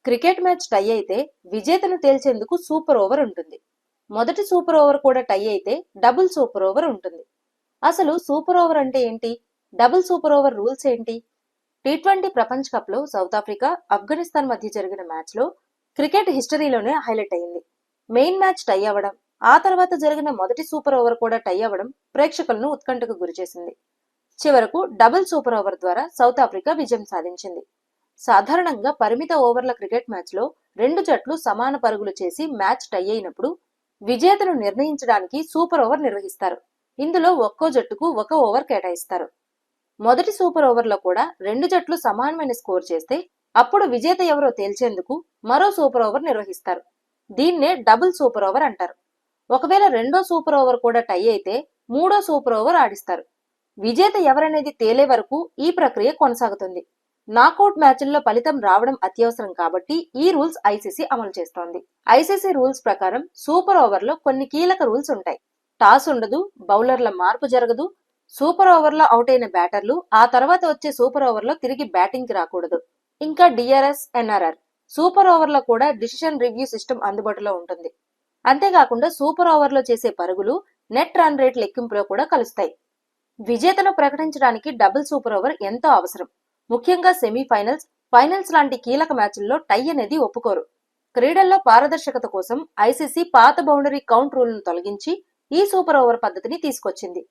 Cricket match tie అయితే విజేతను తేల్చేందుకు super over ఉంటుంది. మొదటి సూపర్ ఓవర్ కూడా టై అయితే డబుల్ సూపర్ ఓవర్ ఉంటుంది. అసలు సూపర్ ఓవర్ అంటే ఏంటి? డబుల్ సూపర్ ఓవర్ రూల్స్ ఏంటి? టీ20 ప్రపంచ కప్ లో సౌత్ ఆఫ్రికా, ఆఫ్ఘనిస్తాన్ మధ్య జరిగిన మ్యాచ్ లో క్రికెట్ హిస్టరీలోనే హైలైట్ అయింది. మెయిన్ మ్యాచ్ టై అవ్వడం, ఆ తర్వాత జరిగిన మొదటి సూపర్ ఓవర్ కూడా టై అవ్వడం ప్రేక్షకులను ఉత్కంఠకు గురిచేసింది. చివరకు డబుల్ సూపర్ ఓవర్ ద్వారా సౌత్ ఆఫ్రికా విజయం సాధించింది. సాధారణంగా పరిమిత ఓవర్ల క్రికెట్ మ్యాచ్ లో రెండు జట్లు సమాన పరుగులు చేసి మ్యాచ్ టై అయినప్పుడు విజేతను నిర్ణయించడానికి సూపర్ ఓవర్ నిర్వహిస్తారు. ఇందులో ఒక్కో జట్టుకు ఒక ఓవర్ కేటాయిస్తారు. మొదటి సూపర్ ఓవర్లో కూడా రెండు జట్లు సమానమైన స్కోర్ చేస్తే అప్పుడు విజేత ఎవరో తేల్చేందుకు మరో సూపర్ ఓవర్ నిర్వహిస్తారు. దీన్నే డబుల్ సూపర్ ఓవర్ అంటారు. ఒకవేళ రెండో సూపర్ ఓవర్ కూడా టై అయితే మూడో సూపర్ ఓవర్ ఆడిస్తారు. విజేత ఎవరనేది తేలే వరకు ఈ ప్రక్రియ కొనసాగుతుంది. నాకౌట్ మ్యాచ్ల్లో ఫలితం రావడం అత్యవసరం కాబట్టి ఈ రూల్స్ ఐసీసీ అమలు చేస్తోంది. ఐసీసీ రూల్స్ ప్రకారం సూపర్ ఓవర్లో కొన్ని కీలక రూల్స్ ఉంటాయి. టాస్ ఉండదు, బౌలర్ల మార్పు జరగదు, సూపర్ ఓవర్లో అవుట్ అయిన బ్యాటర్లు ఆ తర్వాత వచ్చే సూపర్ ఓవర్లో తిరిగి బ్యాటింగ్ కి రాకూడదు. ఇంకా డిఆర్ఎస్, ఎన్ఆర్ఆర్ సూపర్ ఓవర్లో కూడా డిసిషన్ రివ్యూ సిస్టమ్ అందుబాటులో ఉంటుంది. అంతేకాకుండా సూపర్ ఓవర్లో చేసే పరుగులు నెట్ రన్ రేట్ లెక్కింపులో కూడా కలుస్తాయి. విజేతను ప్రకటించడానికి డబుల్ సూపర్ ఓవర్ ఎంతో అవసరం. ముఖ్యంగా సెమీఫైనల్స్, ఫైనల్స్ లాంటి కీలక మ్యాచ్ల్లో టై అనేది ఒప్పుకోరు. క్రీడల్లో పారదర్శకత కోసం ఐసీసీ పాత బౌండరీ కౌంట్ రూల్ ను తొలగించి ఈ సూపర్ ఓవర్ పద్ధతిని తీసుకొచ్చింది.